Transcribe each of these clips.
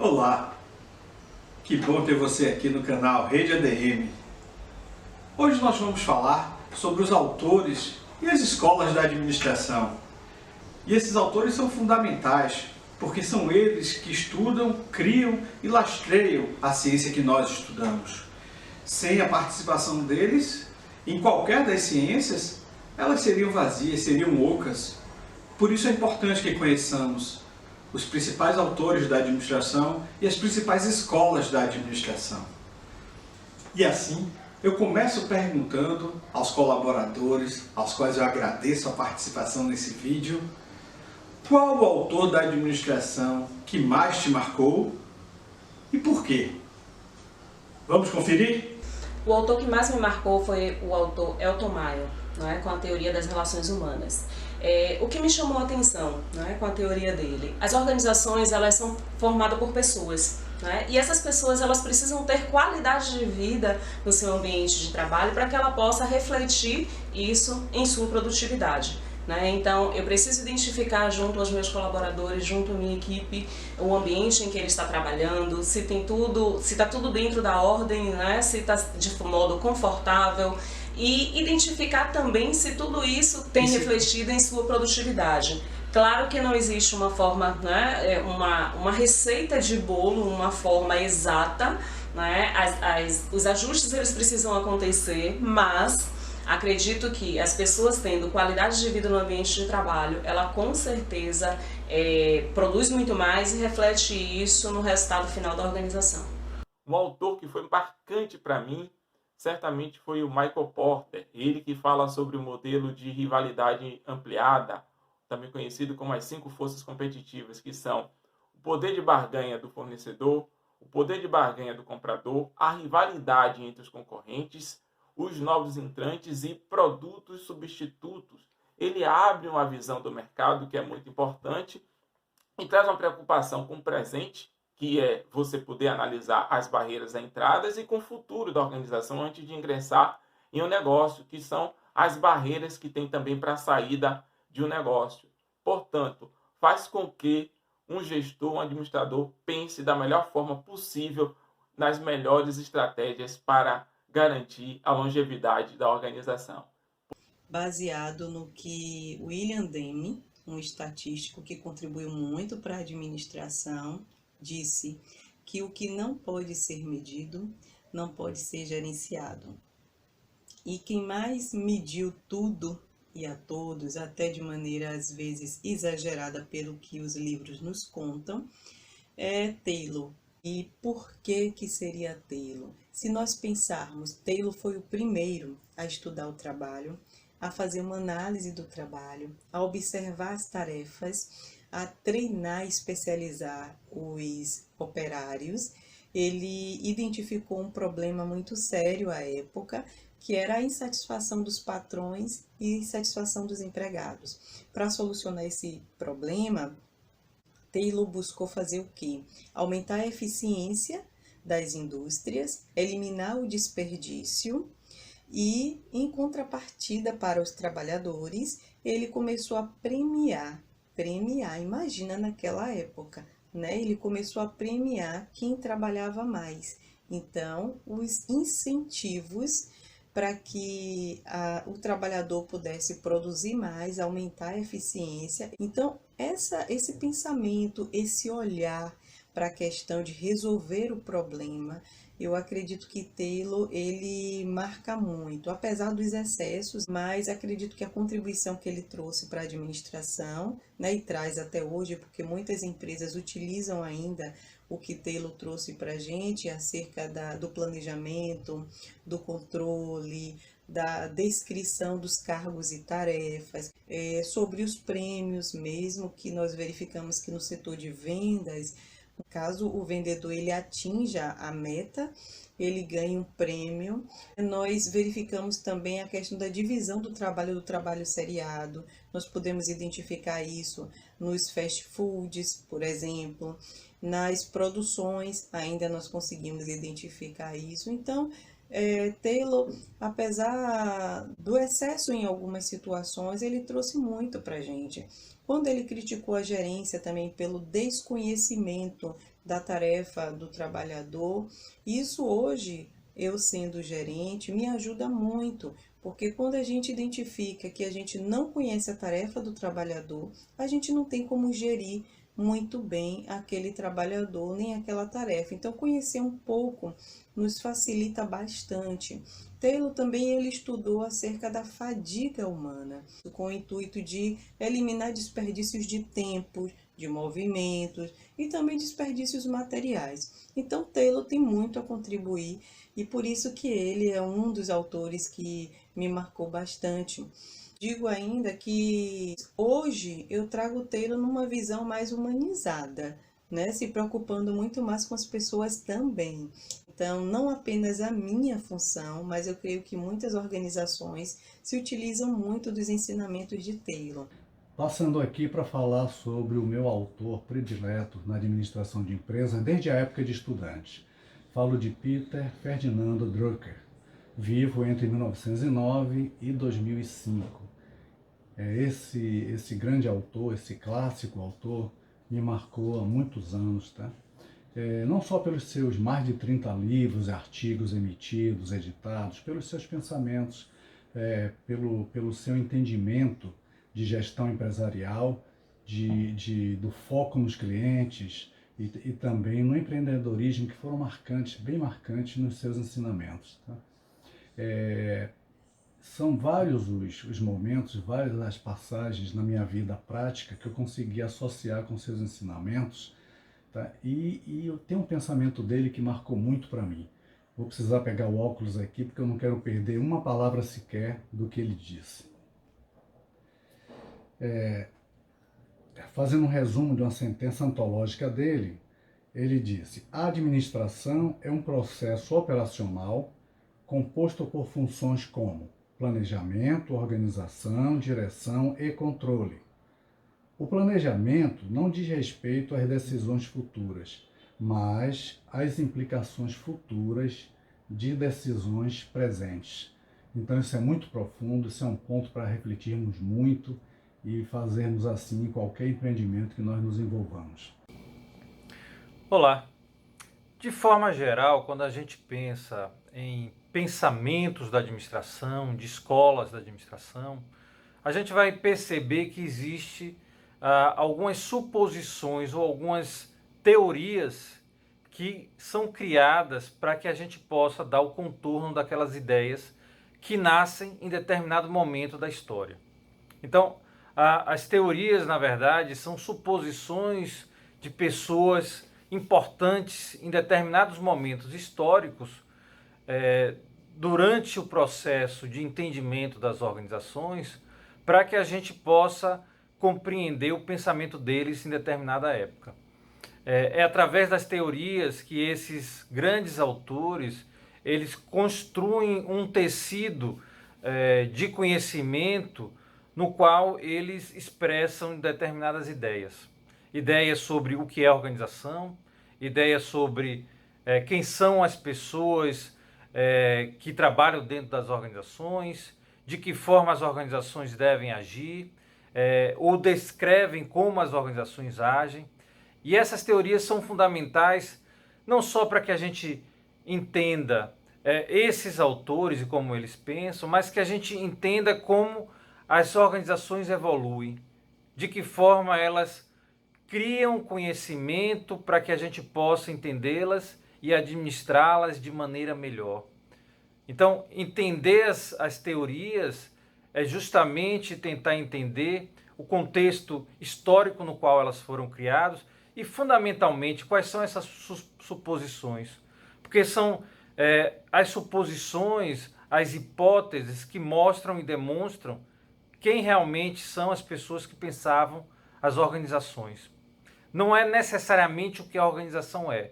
Olá, que bom ter você aqui no canal Rede ADM. Hoje nós vamos falar sobre os autores e as escolas da administração. E esses autores são fundamentais, porque são eles que estudam, criam e lastreiam a ciência que nós estudamos. Sem a participação deles, em qualquer das ciências, elas seriam vazias, seriam ocas. Por isso é importante que conheçamos os principais autores da administração e as principais escolas da administração. E assim, eu começo perguntando aos colaboradores, aos quais eu agradeço a participação nesse vídeo, qual o autor da administração que mais te marcou e por quê? Vamos conferir? O autor que mais me marcou foi o autor Elton Mayo, com a teoria das relações humanas. O que me chamou a atenção com a teoria dele? As organizações elas são formadas por pessoas. E essas pessoas elas precisam ter qualidade de vida no seu ambiente de trabalho para que ela possa refletir isso em sua produtividade. Então eu preciso identificar junto aos meus colaboradores, junto à minha equipe, o ambiente em que ele está trabalhando, se está tudo dentro da ordem, se está de modo confortável, e identificar também se tudo isso tem refletido em sua produtividade. Claro que não existe uma forma, uma receita de bolo, uma forma exata, os ajustes eles precisam acontecer, mas acredito que as pessoas tendo qualidade de vida no ambiente de trabalho, ela com certeza produz muito mais e reflete isso no resultado final da organização. Um autor que foi marcante para mim, certamente foi o Michael Porter, ele que fala sobre o modelo de rivalidade ampliada, também conhecido como as 5 forças competitivas, que são o poder de barganha do fornecedor, o poder de barganha do comprador, a rivalidade entre os concorrentes, os novos entrantes e produtos substitutos. Ele abre uma visão do mercado que é muito importante e traz uma preocupação com o presente, que é você poder analisar as barreiras à entrada e com o futuro da organização antes de ingressar em um negócio, que são as barreiras que tem também para a saída de um negócio. Portanto, faz com que um gestor, um administrador, pense da melhor forma possível nas melhores estratégias para garantir a longevidade da organização. Baseado no que William Demme, um estatístico que contribuiu muito para a administração, disse que o que não pode ser medido não pode ser gerenciado. E quem mais mediu tudo e a todos, até de maneira às vezes exagerada pelo que os livros nos contam, é Taylor. E por que seria Taylor? Se nós pensarmos, Taylor foi o primeiro a estudar o trabalho, a fazer uma análise do trabalho, a observar as tarefas, a treinar e especializar os operários. Ele identificou um problema muito sério à época, que era a insatisfação dos patrões e insatisfação dos empregados. Para solucionar esse problema, Taylor buscou fazer o quê? Aumentar a eficiência das indústrias, eliminar o desperdício e, em contrapartida para os trabalhadores, ele começou a premiar, imagina naquela época, ele começou a premiar quem trabalhava mais. Então, os incentivos para que o trabalhador pudesse produzir mais, aumentar a eficiência. Então, esse pensamento, esse olhar para a questão de resolver o problema, eu acredito que Taylor, ele marca muito, apesar dos excessos, mas acredito que a contribuição que ele trouxe para a administração, e traz até hoje, porque muitas empresas utilizam ainda o que Taylor trouxe para a gente acerca do planejamento, do controle, da descrição dos cargos e tarefas, sobre os prêmios mesmo, que nós verificamos que no setor de vendas, caso o vendedor ele atinja a meta, ele ganha um prêmio. Nós verificamos também a questão da divisão do trabalho seriado. Nós podemos identificar isso nos fast foods, por exemplo. Nas produções, ainda nós conseguimos identificar isso. Então, Taylor, apesar do excesso em algumas situações, ele trouxe muito para a gente. Quando ele criticou a gerência também pelo desconhecimento da tarefa do trabalhador. Isso hoje, eu sendo gerente, me ajuda muito, porque quando a gente identifica que a gente não conhece a tarefa do trabalhador, a gente não tem como gerir muito bem aquele trabalhador, nem aquela tarefa. Então, conhecer um pouco nos facilita bastante. Taylor também ele estudou acerca da fadiga humana, com o intuito de eliminar desperdícios de tempo, de movimentos e também desperdícios materiais. Então, Taylor tem muito a contribuir e por isso que ele é um dos autores que me marcou bastante. Digo ainda que hoje eu trago o Taylor numa visão mais humanizada, né? Se preocupando muito mais com as pessoas também. Então, não apenas a minha função, mas eu creio que muitas organizações se utilizam muito dos ensinamentos de Taylor. Passando aqui para falar sobre o meu autor predileto na administração de empresas desde a época de estudante. Falo de Peter Ferdinando Drucker, vivo entre 1909 e 2005. Esse grande autor, esse clássico autor, me marcou há muitos anos, tá? Não só pelos seus mais de 30 livros, artigos emitidos, editados, pelos seus pensamentos, pelo seu entendimento de gestão empresarial, do foco nos clientes e também no empreendedorismo, que foram bem marcantes nos seus ensinamentos, tá? São vários os momentos, várias as passagens na minha vida prática que eu consegui associar com seus ensinamentos, tá? E eu tenho um pensamento dele que marcou muito para mim. Vou precisar pegar o óculos aqui porque eu não quero perder uma palavra sequer do que ele disse. Fazendo um resumo de uma sentença antológica dele, ele disse: a administração é um processo operacional composto por funções como planejamento, organização, direção e controle. O planejamento não diz respeito às decisões futuras, mas às implicações futuras de decisões presentes. Então isso é muito profundo, isso é um ponto para refletirmos muito e fazermos assim em qualquer empreendimento que nós nos envolvamos. Olá! De forma geral, quando a gente pensa em pensamentos da administração, de escolas da administração, a gente vai perceber que existe algumas suposições ou algumas teorias que são criadas para que a gente possa dar o contorno daquelas ideias que nascem em determinado momento da história. Então, as teorias, na verdade, são suposições de pessoas importantes em determinados momentos históricos durante o processo de entendimento das organizações, para que a gente possa compreender o pensamento deles em determinada época. É através das teorias que esses grandes autores eles construem um tecido de conhecimento no qual eles expressam determinadas ideias. Ideias sobre o que é organização, ideias sobre quem são as pessoas que trabalham dentro das organizações, de que forma as organizações devem agir, ou descrevem como as organizações agem. E essas teorias são fundamentais não só para que a gente entenda esses autores e como eles pensam, mas que a gente entenda como as organizações evoluem, de que forma elas criam conhecimento para que a gente possa entendê-las e administrá-las de maneira melhor. Então, entender as teorias é justamente tentar entender o contexto histórico no qual elas foram criadas e, fundamentalmente, quais são essas suposições. Porque são as suposições, as hipóteses que mostram e demonstram quem realmente são as pessoas que pensavam as organizações. Não é necessariamente o que a organização é,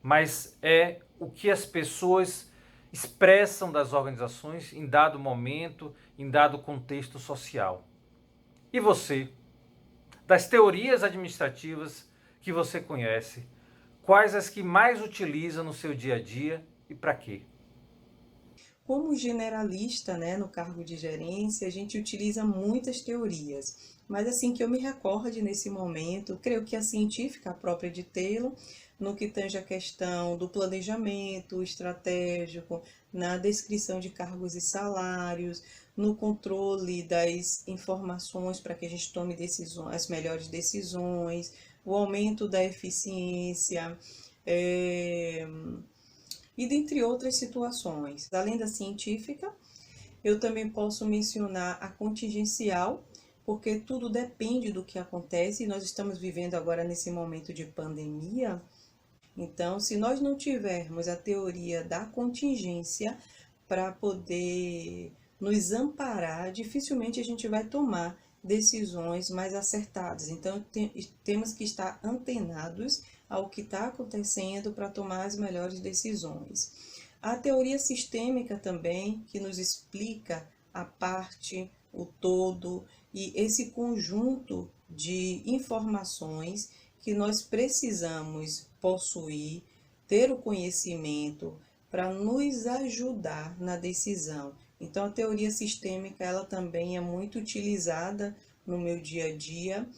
mas é o que as pessoas expressam das organizações em dado momento, em dado contexto social. E você? Das teorias administrativas que você conhece, quais as que mais utiliza no seu dia a dia e para quê? Como generalista, né, no cargo de gerência, a gente utiliza muitas teorias, mas assim que eu me recorde nesse momento, creio que a científica, a própria de Taylor, no que tange a questão do planejamento estratégico, na descrição de cargos e salários, no controle das informações para que a gente tome decisões, as melhores decisões, o aumento da eficiência, e dentre outras situações. Além da científica, eu também posso mencionar a contingencial, porque tudo depende do que acontece, e nós estamos vivendo agora nesse momento de pandemia. Então, se nós não tivermos a teoria da contingência para poder nos amparar, dificilmente a gente vai tomar decisões mais acertadas. Então, temos que estar antenados ao que está acontecendo para tomar as melhores decisões. A teoria sistêmica também, que nos explica a parte, o todo e esse conjunto de informações que nós precisamos possuir, ter o conhecimento para nos ajudar na decisão. Então, a teoria sistêmica, ela também é muito utilizada no meu dia a dia,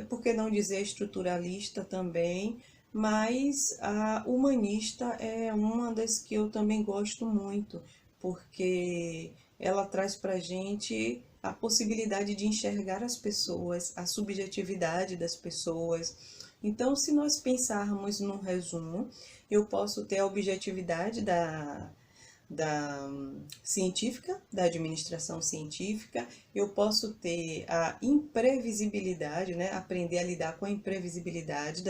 por que não dizer estruturalista também, mas a humanista é uma das que eu também gosto muito, porque ela traz para a gente a possibilidade de enxergar as pessoas, a subjetividade das pessoas. Então, se nós pensarmos num resumo, eu posso ter a objetividade da científica, da administração científica, eu posso ter a imprevisibilidade, né? Aprender a lidar com a imprevisibilidade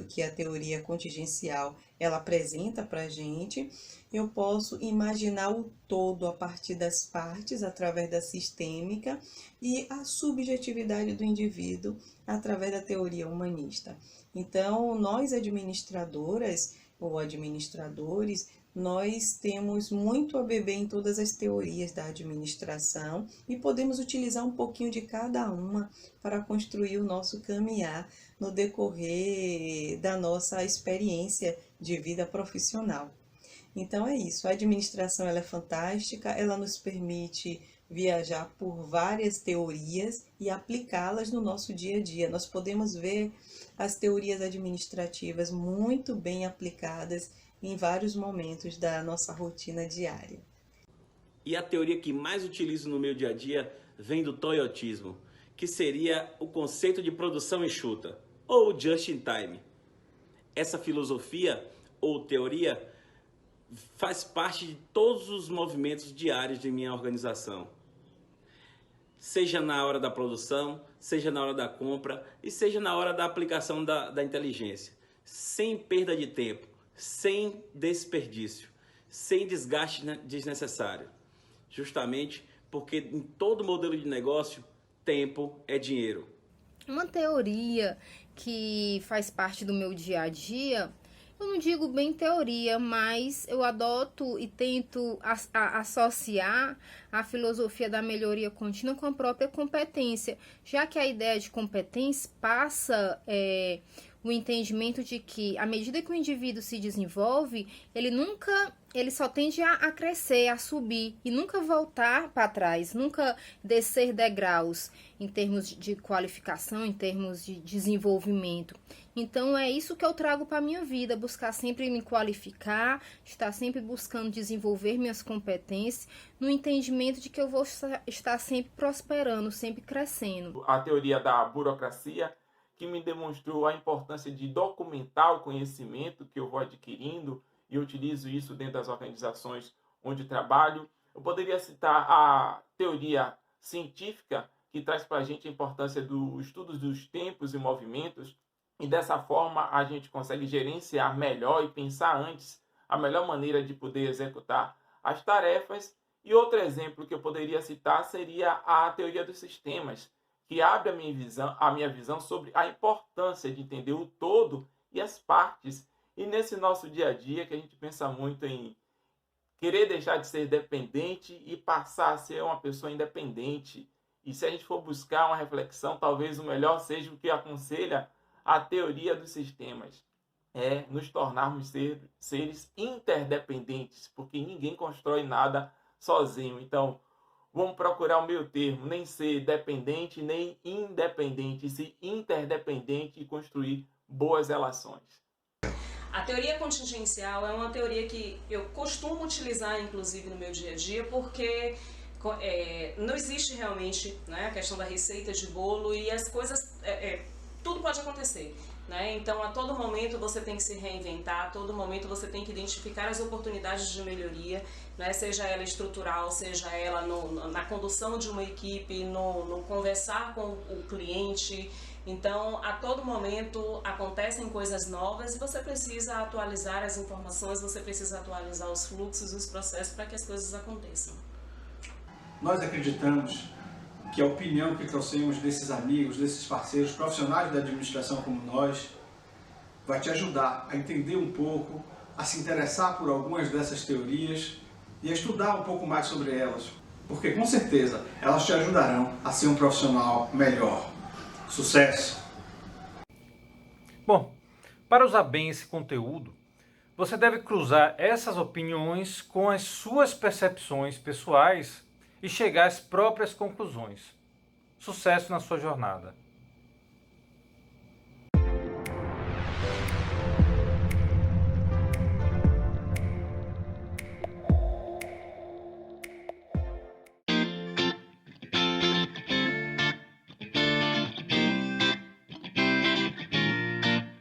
que a teoria contingencial ela apresenta para a gente. Eu posso imaginar o todo a partir das partes, através da sistêmica, e a subjetividade do indivíduo através da teoria humanista. Então, nós administradoras ou administradores, nós temos muito a beber em todas as teorias da administração e podemos utilizar um pouquinho de cada uma para construir o nosso caminhar no decorrer da nossa experiência de vida profissional. Então é isso, a administração ela é fantástica, ela nos permite viajar por várias teorias e aplicá-las no nosso dia a dia. Nós podemos ver as teorias administrativas muito bem aplicadas em vários momentos da nossa rotina diária. E a teoria que mais utilizo no meu dia a dia vem do toyotismo, que seria o conceito de produção enxuta, ou just in time. Essa filosofia ou teoria faz parte de todos os movimentos diários de minha organização. Seja na hora da produção, seja na hora da compra e seja na hora da aplicação da inteligência. Sem perda de tempo, sem desperdício, sem desgaste desnecessário. Justamente porque em todo modelo de negócio, tempo é dinheiro. Uma teoria que faz parte do meu dia a dia, eu não digo bem teoria, mas eu adoto e tento associar a filosofia da melhoria contínua com a própria competência, já que a ideia de competência passa o entendimento de que, à medida que o indivíduo se desenvolve, ele só tende a crescer, a subir e nunca voltar para trás, nunca descer degraus em termos de qualificação, em termos de desenvolvimento. Então é isso que eu trago para a minha vida, buscar sempre me qualificar, estar sempre buscando desenvolver minhas competências, no entendimento de que eu vou estar sempre prosperando, sempre crescendo. A teoria da burocracia, que me demonstrou a importância de documentar o conhecimento que eu vou adquirindo, e eu utilizo isso dentro das organizações onde trabalho. Eu poderia citar a teoria científica, que traz para a gente a importância dos estudos dos tempos e movimentos, e dessa forma a gente consegue gerenciar melhor e pensar antes a melhor maneira de poder executar as tarefas. E outro exemplo que eu poderia citar seria a teoria dos sistemas, que abre a minha visão sobre a importância de entender o todo e as partes. E nesse nosso dia a dia, que a gente pensa muito em querer deixar de ser dependente e passar a ser uma pessoa independente. E se a gente for buscar uma reflexão, talvez o melhor seja o que aconselha a teoria dos sistemas. É nos tornarmos seres interdependentes, porque ninguém constrói nada sozinho. Então, vamos procurar o meio termo, nem ser dependente, nem independente, ser interdependente e construir boas relações. A teoria contingencial é uma teoria que eu costumo utilizar, inclusive, no meu dia a dia, porque não existe realmente, né, a questão da receita de bolo e as coisas, tudo pode acontecer. Né? Então, a todo momento você tem que se reinventar, a todo momento você tem que identificar as oportunidades de melhoria, né? Seja ela estrutural, seja ela na condução de uma equipe, no conversar com o cliente. Então, a todo momento acontecem coisas novas e você precisa atualizar as informações, você precisa atualizar os fluxos e os processos para que as coisas aconteçam. Nós acreditamos que a opinião que trouxemos desses amigos, desses parceiros, profissionais da administração como nós, vai te ajudar a entender um pouco, a se interessar por algumas dessas teorias e a estudar um pouco mais sobre elas, porque com certeza elas te ajudarão a ser um profissional melhor. Sucesso! Bom, para usar bem esse conteúdo, você deve cruzar essas opiniões com as suas percepções pessoais e chegar às próprias conclusões. Sucesso na sua jornada!